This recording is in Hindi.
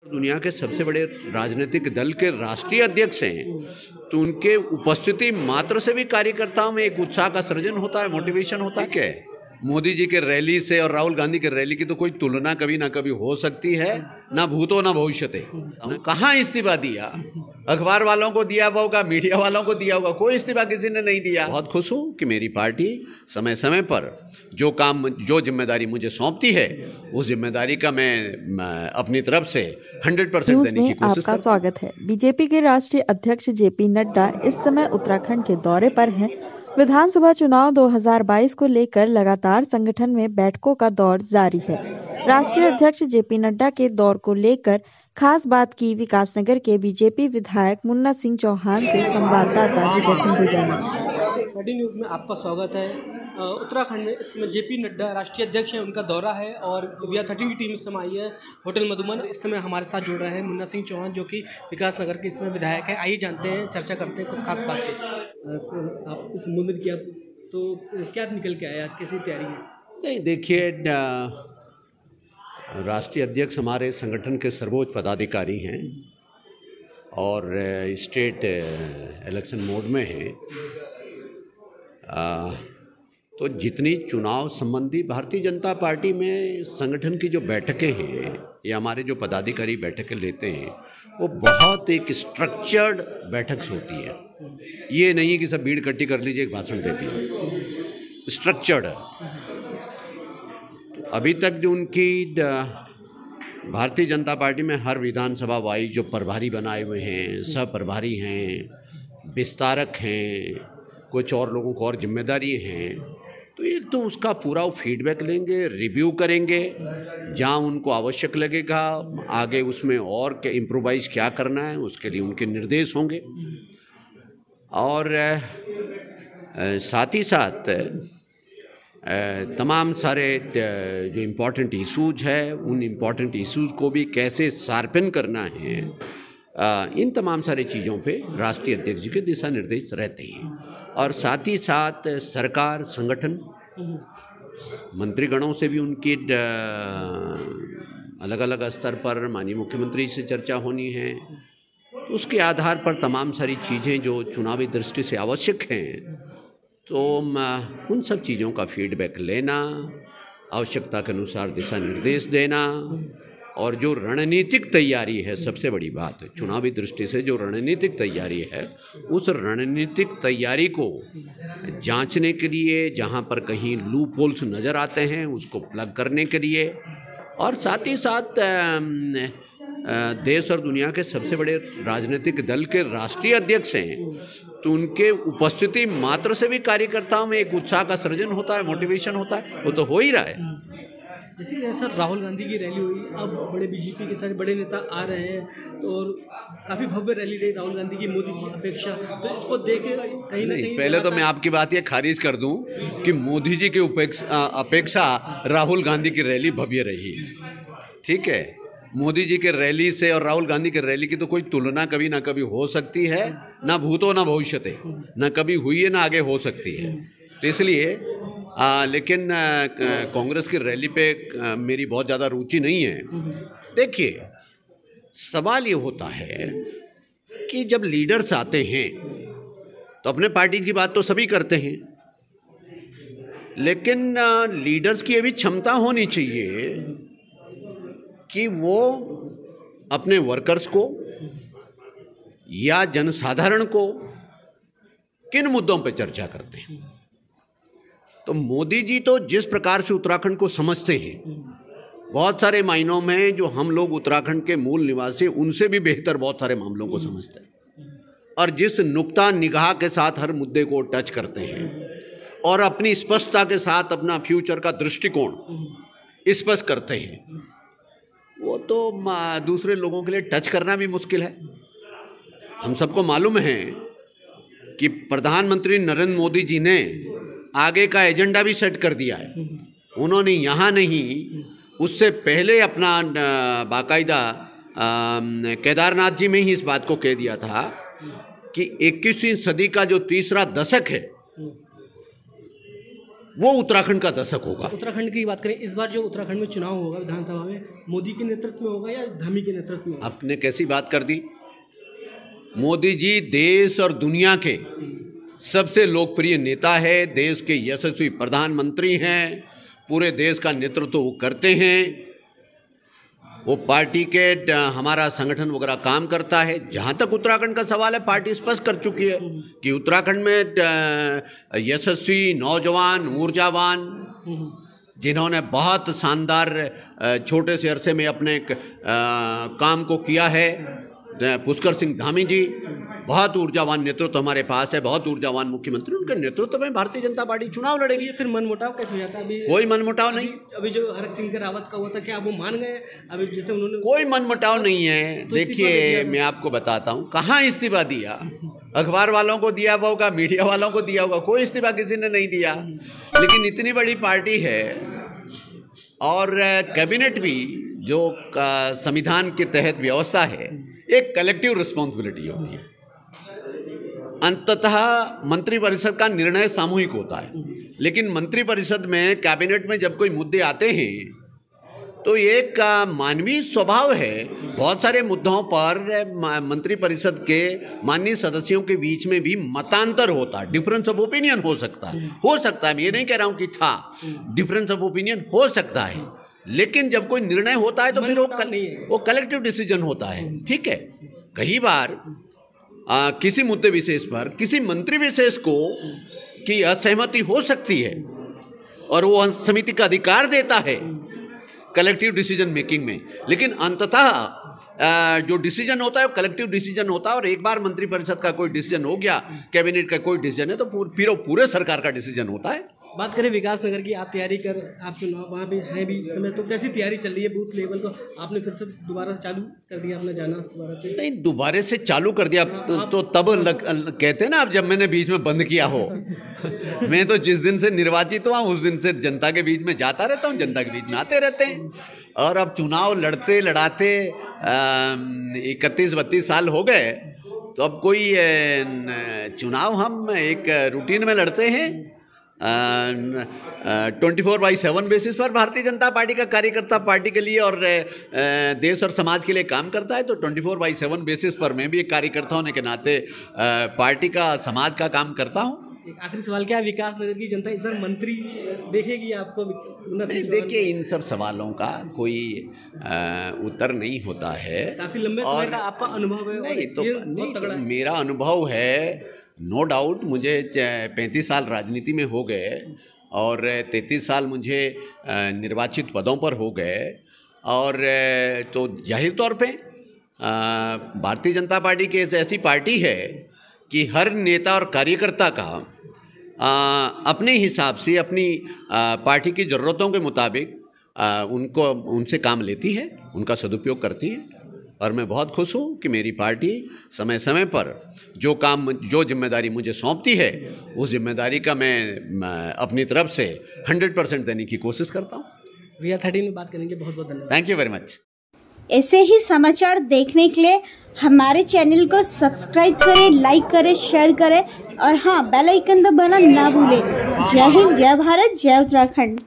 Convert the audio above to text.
दुनिया के सबसे बड़े राजनीतिक दल के राष्ट्रीय अध्यक्ष हैं, तो उनके उपस्थिति मात्र से भी कार्यकर्ताओं में एक उत्साह का सृजन होता है, मोटिवेशन होता है। क्या है, मोदी जी के रैली से और राहुल गांधी के रैली की तो कोई तुलना कभी ना कभी हो सकती है, ना भूतो ना भविष्यते। कहाँ इस्तीफा दिया? अखबार वालों को दिया होगा, मीडिया वालों को दिया होगा, कोई इस्तीफा किसी ने नहीं दिया। बहुत खुश हूँ कि मेरी पार्टी समय समय पर जो जिम्मेदारी मुझे सौंपती है, उस जिम्मेदारी का मैं अपनी तरफ से 100% देने की कोशिश आपका स्वागत है। बीजेपी के राष्ट्रीय अध्यक्ष जेपी नड्डा इस समय उत्तराखंड के दौरे पर हैं। विधानसभा चुनाव 2022 को लेकर लगातार संगठन में बैठकों का दौर जारी है। राष्ट्रीय अध्यक्ष जेपी नड्डा के दौर को लेकर खास बात की विकासनगर के बीजेपी विधायक मुन्ना सिंह चौहान से संवाददाता विजय खंडूजा ने। न्यूज़ में आपका स्वागत है। उत्तराखंड में इस समय जेपी नड्डा राष्ट्रीय अध्यक्ष हैं, उनका दौरा है और VR13 की टीम इस समय आई है होटल मधुबन। इस समय हमारे साथ जुड़ रहे हैं मुन्ना सिंह चौहान, जो कि विकासनगर के इस समय विधायक हैं। आइए जानते हैं, चर्चा करते हैं कुछ खास बातचीत। आपको संबोधित किया तो क्या निकल के आया, कैसी तैयारी है? नहीं, देखिए, राष्ट्रीय अध्यक्ष हमारे संगठन के सर्वोच्च पदाधिकारी हैं और स्टेट इलेक्शन मोड में हैं। तो जितनी चुनाव संबंधी भारतीय जनता पार्टी में संगठन की जो बैठकें हैं या हमारे जो पदाधिकारी बैठकें लेते हैं, वो बहुत एक स्ट्रक्चर्ड बैठक होती है। ये नहीं कि सब भीड़ इकट्ठी कर लीजिए, एक भाषण दे दिया, स्ट्रक्चर्ड है। तो अभी तक जो उनकी भारतीय जनता पार्टी में हर विधानसभा वाइज जो प्रभारी बनाए हुए हैं, सह प्रभारी हैं, विस्तारक हैं, कुछ और लोगों को और जिम्मेदारी हैं, तो एक तो उसका पूरा फीडबैक लेंगे, रिव्यू करेंगे, जहाँ उनको आवश्यक लगेगा आगे उसमें और क्या इम्प्रोवाइज क्या करना है, उसके लिए उनके निर्देश होंगे। और साथ ही साथ तमाम सारे जो इम्पोर्टेंट इशूज है, उन इम्पोर्टेंट इशूज़ को भी कैसे शार्पन करना है, इन तमाम सारी चीज़ों पे राष्ट्रीय अध्यक्ष जी के दिशा निर्देश रहते हैं। और साथ ही साथ सरकार, संगठन, मंत्रीगणों से भी उनकी अलग अलग स्तर पर माननीय मुख्यमंत्री से चर्चा होनी है। तो उसके आधार पर तमाम सारी चीज़ें जो चुनावी दृष्टि से आवश्यक हैं, तो उन सब चीज़ों का फीडबैक लेना, आवश्यकता के अनुसार दिशा निर्देश देना, और जो रणनीतिक तैयारी है, सबसे बड़ी बात है चुनावी दृष्टि से जो रणनीतिक तैयारी है, उस रणनीतिक तैयारी को जांचने के लिए, जहां पर कहीं लूप होल्स नज़र आते हैं उसको प्लग करने के लिए, और साथ ही साथ देश और दुनिया के सबसे बड़े राजनीतिक दल के राष्ट्रीय अध्यक्ष हैं, तो उनके उपस्थिति मात्र से भी कार्यकर्ताओं में एक उत्साह का सृजन होता है, मोटिवेशन होता है। वो तो हो ही रहा है। जैसे कि सर राहुल गांधी की रैली हुई, अब बड़े बीजेपी के सारे बड़े नेता आ रहे हैं, तो और काफ़ी भव्य रैली रही राहुल गांधी की मोदी की अपेक्षा, तो इसको देख के कहीं ना कहीं पहले तो मैं आपकी बात ये खारिज कर दूं कि मोदी जी की अपेक्षा राहुल गांधी की रैली भव्य रही। ठीक है, मोदी जी के रैली से और राहुल गांधी के रैली की तो कोई तुलना कभी ना कभी हो सकती है, ना भूतो ना भविष्यते, ना कभी हुई है ना आगे हो सकती है। तो इसलिए लेकिन कांग्रेस की रैली पे मेरी बहुत ज़्यादा रुचि नहीं है। देखिए, सवाल ये होता है कि जब लीडर्स आते हैं तो अपने पार्टी की बात तो सभी करते हैं, लेकिन लीडर्स की ये भी क्षमता होनी चाहिए कि वो अपने वर्कर्स को या जनसाधारण को किन मुद्दों पे चर्चा करते हैं। तो मोदी जी तो जिस प्रकार से उत्तराखंड को समझते हैं, बहुत सारे मायनों में जो हम लोग उत्तराखंड के मूल निवासी, उनसे भी बेहतर बहुत सारे मामलों को समझते हैं, और जिस नुक्ता निगाह के साथ हर मुद्दे को टच करते हैं और अपनी स्पष्टता के साथ अपना फ्यूचर का दृष्टिकोण स्पष्ट करते हैं, वो तो दूसरे लोगों के लिए टच करना भी मुश्किल है। हम सबको मालूम है कि प्रधानमंत्री नरेंद्र मोदी जी ने आगे का एजेंडा भी सेट कर दिया है। उन्होंने यहाँ नहीं, उससे पहले अपना बाकायदा केदारनाथ जी में ही इस बात को कह दिया था कि 21वीं सदी का जो तीसरा दशक है, वो उत्तराखंड का दशक होगा। उत्तराखंड की बात करें, इस बार जो उत्तराखंड में चुनाव होगा विधानसभा में, मोदी के नेतृत्व में होगा या धामी के नेतृत्व में? आपने कैसी बात कर दी। मोदी जी देश और दुनिया के सबसे लोकप्रिय नेता है, देश के यशस्वी प्रधानमंत्री हैं, पूरे देश का नेतृत्व वो करते हैं, वो पार्टी के हमारा संगठन वगैरह काम करता है। जहाँ तक उत्तराखंड का सवाल है, पार्टी स्पष्ट कर चुकी है कि उत्तराखंड में यशस्वी नौजवान ऊर्जावान जिन्होंने बहुत शानदार छोटे से अरसे में अपने काम को किया है, पुष्कर सिंह धामी जी बहुत ऊर्जावान नेतृत्व हमारे पास है, बहुत ऊर्जावान मुख्यमंत्री, उनके नेतृत्व में भारतीय जनता पार्टी चुनाव लड़ेगी। फिर मनमुटाव कैसे हो जाता है? अभी कोई मनमुटाव नहीं। अभी जो हरक सिंह के रावत का हुआ था, क्या वो मान गए? अभी जैसे उन्होंने कोई मनमुटाव नहीं है। देखिए मैं आपको बताता हूँ, कहाँ इस्तीफा दिया, अखबार वालों को दिया होगा, मीडिया वालों को दिया होगा, कोई इस्तीफा किसी ने नहीं दिया। लेकिन इतनी बड़ी पार्टी है और कैबिनेट भी जो संविधान के तहत व्यवस्था है, एक कलेक्टिव रिस्पॉन्सिबिलिटी होती है। अंततः मंत्रिपरिषद का निर्णय सामूहिक होता है, लेकिन मंत्रिपरिषद में कैबिनेट में जब कोई मुद्दे आते हैं तो एक मानवीय स्वभाव है, बहुत सारे मुद्दों पर मंत्रिपरिषद के माननीय सदस्यों के बीच में भी मतांतर होता है, डिफरेंस ऑफ ओपिनियन हो सकता है। मैं ये नहीं कह रहा हूँ कि था, डिफरेंस ऑफ ओपिनियन हो सकता है, लेकिन जब कोई निर्णय होता है तो फिर वो कलेक्टिव डिसीजन होता है। ठीक है, कई बार किसी मुद्दे विशेष पर किसी मंत्री विशेष को की असहमति हो सकती है और वो समिति का अधिकार देता है कलेक्टिव डिसीजन मेकिंग में, लेकिन अंततः जो डिसीजन होता है वो कलेक्टिव डिसीजन होता है। और एक बार मंत्रिपरिषद का कोई डिसीजन हो गया, कैबिनेट का कोई डिसीजन है, तो फिर वो पूरे सरकार का डिसीजन होता है। बात करें विकास नगर की, आप तैयारी कर, आप चुनाव वहाँ पे हैं भी समय, तो कैसी तैयारी चल रही है? बूथ लेवल को आपने फिर से दोबारा चालू कर दिया, आपने जाना दोबारा से? नहीं, दोबारा से चालू कर दिया तो तब कहते हैं ना, अब जब मैंने बीच में बंद किया हो मैं तो जिस दिन से निर्वाचित हुआ उस दिन से जनता के बीच में जाता रहता हूँ, जनता के बीच में आते रहते हैं। और अब चुनाव लड़ते लड़ाते 31-32 साल हो गए, तो अब कोई चुनाव हम एक रूटीन में लड़ते हैं। 24/7 बेसिस पर भारतीय जनता पार्टी का कार्यकर्ता पार्टी के लिए और देश और समाज के लिए काम करता है, तो 24/7 बेसिस पर मैं भी एक कार्यकर्ता होने के नाते पार्टी का, समाज का काम करता हूँ। एक आखिरी सवाल, क्या विकास नगर की जनता इस बार मंत्री देखेगी आपको? नहीं, देखिए इन सब सवालों का कोई उत्तर नहीं होता है। काफी लंबे समय का आपका अनुभव है? नहीं तो मेरा अनुभव है, नो डाउट। मुझे 35 साल राजनीति में हो गए और 33 साल मुझे निर्वाचित पदों पर हो गए, और तो जाहिर तौर पे भारतीय जनता पार्टी की ऐसी पार्टी है कि हर नेता और कार्यकर्ता का अपने हिसाब से अपनी पार्टी की ज़रूरतों के मुताबिक उनसे काम लेती है, उनका सदुपयोग करती है। और मैं बहुत खुश हूँ कि मेरी पार्टी समय समय पर जो जिम्मेदारी मुझे सौंपती है, उस जिम्मेदारी का मैं अपनी तरफ से 100% देने की कोशिश करता हूँ। VR13 में बात करेंगे, बहुत बहुत धन्यवाद। Thank you very much. ऐसे ही समाचार देखने के लिए हमारे चैनल को सब्सक्राइब करें, लाइक करें, शेयर करें और हाँ, बेल आइकन दबाना ना भूलें। जय हिंद, जय भारत, जय उत्तराखंड।